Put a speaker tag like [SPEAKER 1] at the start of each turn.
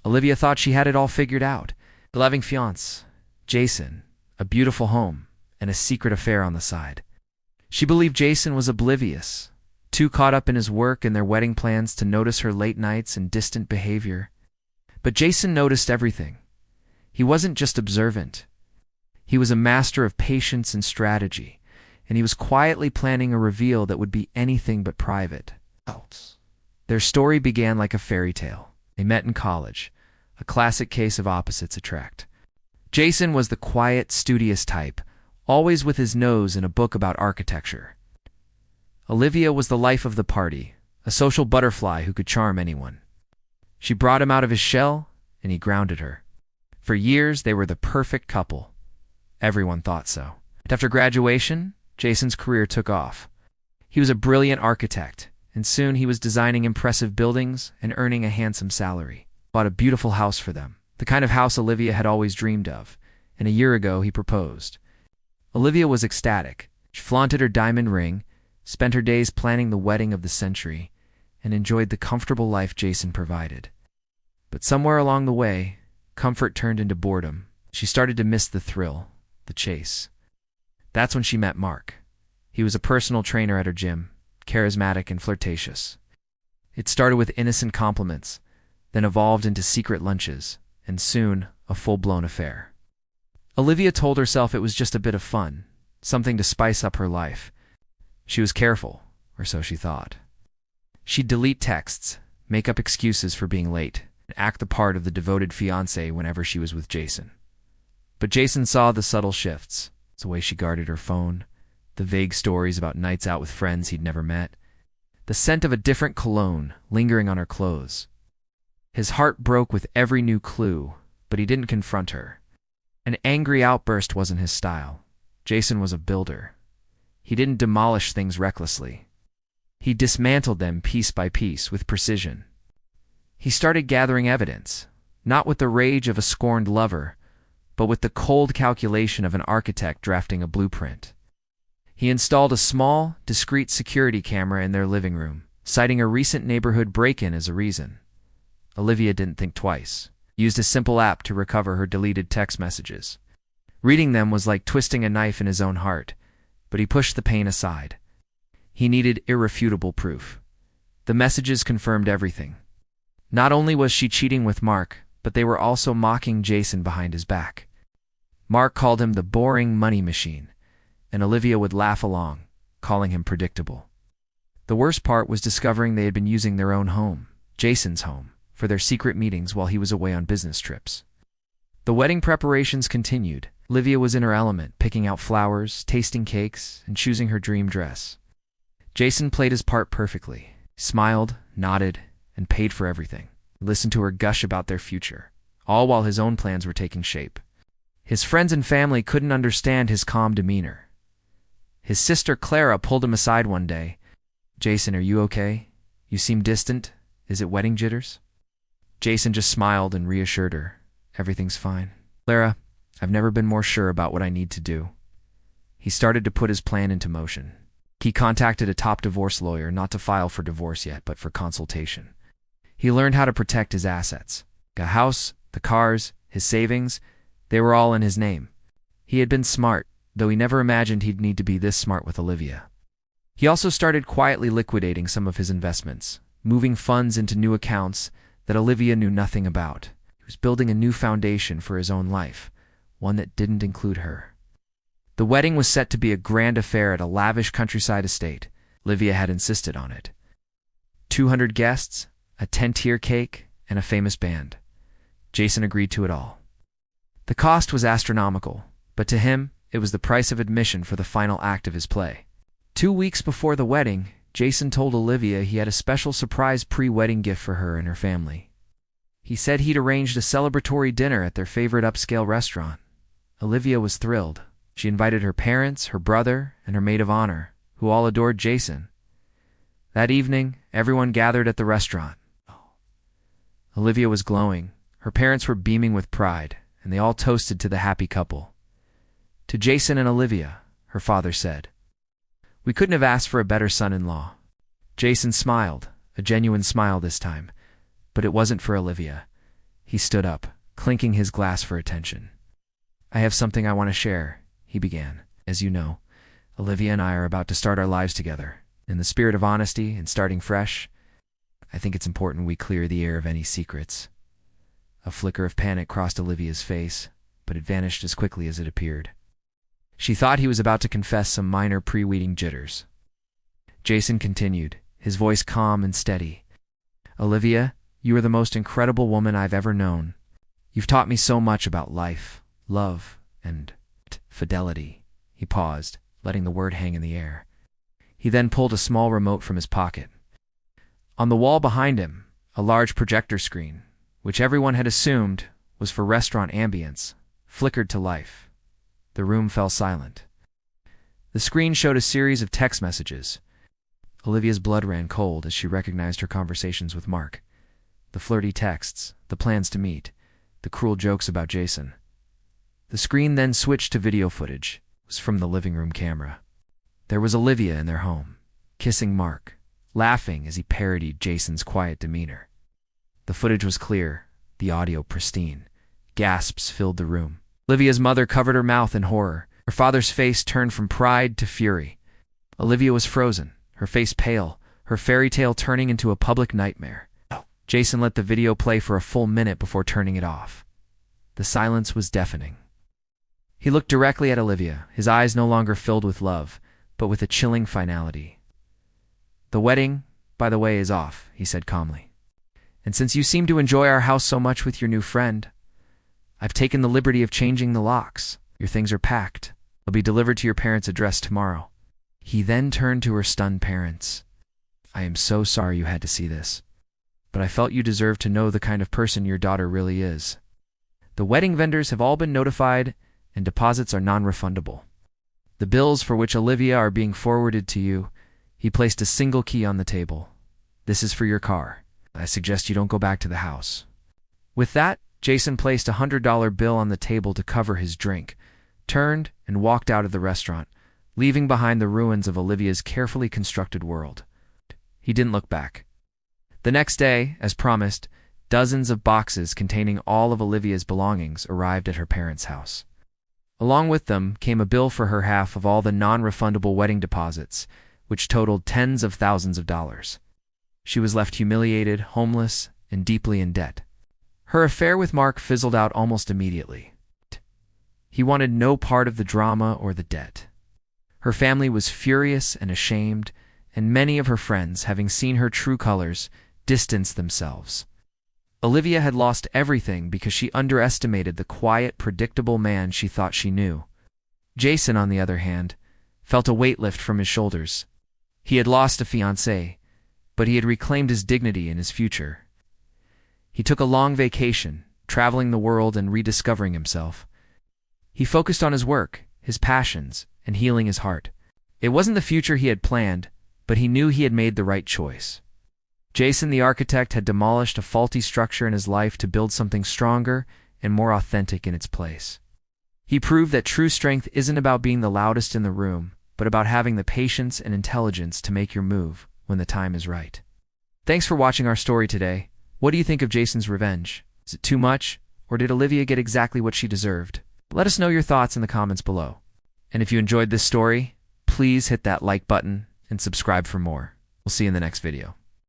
[SPEAKER 1] Olivia thought she had it all figured out. A loving fiancé, Jason, a beautiful home, and a secret affair on the side. She believed Jason was oblivious, too caught up in his work and their wedding plans to notice her late nights and distant behavior. But Jason noticed everything. He wasn't just observant. He was a master of patience and strategy, and he was quietly planning a reveal that would be anything but private. Their story began like a fairy tale. They met in college, a classic case of opposites attract. Jason was the quiet, studious type, always with his nose in a book about architecture. Olivia was the life of the party, a social butterfly who could charm anyone. She brought him out of his shell, and he grounded her. For years, they were the perfect couple. Everyone thought so. After graduation, Jason's career took off. He was a brilliant architect, and soon he was designing impressive buildings and earning a handsome salary. Bought a beautiful house for them, the kind of house Olivia had always dreamed of, and a year ago he proposed. Olivia was ecstatic. She flaunted her diamond ring, spent her days planning the wedding of the century, and enjoyed the comfortable life Jason provided. But somewhere along the way, comfort turned into boredom. She started to miss the thrill, the chase. That's when she met Mark. He was a personal trainer at her gym, charismatic and flirtatious. It started with innocent compliments, then evolved into secret lunches, and soon a full-blown affair. Olivia told herself it was just a bit of fun, something to spice up her life. She was careful, or so she thought. She'd delete texts, make up excuses for being late, and act the part of the devoted fiancé whenever she was with Jason. But Jason saw the subtle shifts, the way she guarded her phone, the vague stories about nights out with friends he'd never met, the scent of a different cologne lingering on her clothes. His heart broke with every new clue, but he didn't confront her. An angry outburst wasn't his style. Jason was a builder. He didn't demolish things recklessly. He dismantled them piece by piece with precision. He started gathering evidence, not with the rage of a scorned lover, but with the cold calculation of an architect drafting a blueprint. He installed a small, discreet security camera in their living room, citing a recent neighborhood break-in as a reason. Olivia didn't think twice, used a simple app to recover her deleted text messages. Reading them was like twisting a knife in his own heart, but he pushed the pain aside. He needed irrefutable proof. The messages confirmed everything. Not only was she cheating with Mark, but they were also mocking Jason behind his back. Mark called him the boring money machine, and Olivia would laugh along, calling him predictable. The worst part was discovering they had been using their own home, Jason's home, for their secret meetings while he was away on business trips. The wedding preparations continued. Olivia was in her element, picking out flowers, tasting cakes, and choosing her dream dress. Jason played his part perfectly, smiled, nodded, and paid for everything. He listened to her gush about their future, all while his own plans were taking shape. His friends and family couldn't understand his calm demeanor. His sister Clara pulled him aside one day. "Jason, are you okay? You seem distant. Is it wedding jitters?" Jason just smiled and reassured her, "Everything's fine. Clara, I've never been more sure about what I need to do." He started to put his plan into motion. He contacted a top divorce lawyer, not to file for divorce yet, but for consultation. He learned how to protect his assets. The house, the cars, his savings, they were all in his name. He had been smart, though he never imagined he'd need to be this smart with Olivia. He also started quietly liquidating some of his investments, moving funds into new accounts that Olivia knew nothing about. He was building a new foundation for his own life, one that didn't include her. The wedding was set to be a grand affair at a lavish countryside estate. Olivia had insisted on it. 200 guests, a 10-tier cake, and a famous band. Jason agreed to it all. The cost was astronomical, but to him, it was the price of admission for the final act of his play. 2 weeks before the wedding, Jason told Olivia he had a special surprise pre-wedding gift for her and her family. He said he'd arranged a celebratory dinner at their favorite upscale restaurant. Olivia was thrilled. She invited her parents, her brother, and her maid of honor, who all adored Jason. That evening, everyone gathered at the restaurant. Olivia was glowing. Her parents were beaming with pride, and they all toasted to the happy couple. To Jason and Olivia, her father said, "We couldn't have asked for a better son-in-law." Jason smiled, a genuine smile this time, but it wasn't for Olivia. He He stood up, clinking his glass for attention. "I have something I want to share," he began. "As you know, Olivia and I are about to start our lives together. In the spirit of honesty and starting fresh, I think it's important we clear the air of any secrets." A flicker of panic crossed Olivia's face, but it vanished as quickly as it appeared. She thought he was about to confess some minor pre-wedding jitters. Jason continued, his voice calm and steady. "Olivia, you are the most incredible woman I've ever known. You've taught me so much about life, love, and fidelity." He paused, letting the word hang in the air. He then pulled a small remote from his pocket. On the wall behind him, a large projector screen, which everyone had assumed was for restaurant ambience, flickered to life. The room fell silent. The screen showed a series of text messages. Olivia's blood ran cold as she recognized her conversations with Mark. The flirty texts, the plans to meet, the cruel jokes about Jason. The screen then switched to video footage. It was from the living room camera. There was Olivia in their home, kissing Mark, laughing as he parodied Jason's quiet demeanor. The footage was clear, the audio pristine. Gasps filled the room. Olivia's mother covered her mouth in horror. Her father's face turned from pride to fury. Olivia was frozen, her face pale, her fairy tale turning into a public nightmare. Jason let the video play for a full minute before turning it off. The silence was deafening. He looked directly at Olivia, his eyes no longer filled with love, but with a chilling finality. "The wedding, by the way, is off," he said calmly. "And since you seem to enjoy our house so much with your new friend, I've taken the liberty of changing the locks. Your things are packed. They'll be delivered to your parents' address tomorrow." He then turned to her stunned parents. "I am so sorry you had to see this, but I felt you deserved to know the kind of person your daughter really is. The wedding vendors have all been notified, and deposits are non-refundable. The bills for which Olivia are being forwarded to you." He placed a single key on the table. "This is for your car. I suggest you don't go back to the house." With that, Jason placed a $100 bill on the table to cover his drink, turned, and walked out of the restaurant, leaving behind the ruins of Olivia's carefully constructed world. He didn't look back. The next day, as promised, dozens of boxes containing all of Olivia's belongings arrived at her parents' house. Along with them came a bill for her half of all the non-refundable wedding deposits, which totaled tens of thousands of dollars. She was left humiliated, homeless, and deeply in debt. Her affair with Mark fizzled out almost immediately. He wanted no part of the drama or the debt. Her family was furious and ashamed, and many of her friends, having seen her true colors, distanced themselves. Olivia had lost everything because she underestimated the quiet, predictable man she thought she knew. Jason, on the other hand, felt a weight lift from his shoulders. He had lost a fiancée, but he had reclaimed his dignity and his future. He took a long vacation, traveling the world and rediscovering himself. He focused on his work, his passions, and healing his heart. It wasn't the future he had planned, but he knew he had made the right choice. Jason, the architect, had demolished a faulty structure in his life to build something stronger and more authentic in its place. He proved that true strength isn't about being the loudest in the room, but about having the patience and intelligence to make your move when the time is right. Thanks for watching our story today. What do you think of Jason's revenge? Is it too much, or did Olivia get exactly what she deserved? Let us know your thoughts in the comments below. And if you enjoyed this story, please hit that like button and subscribe for more. We'll see you in the next video.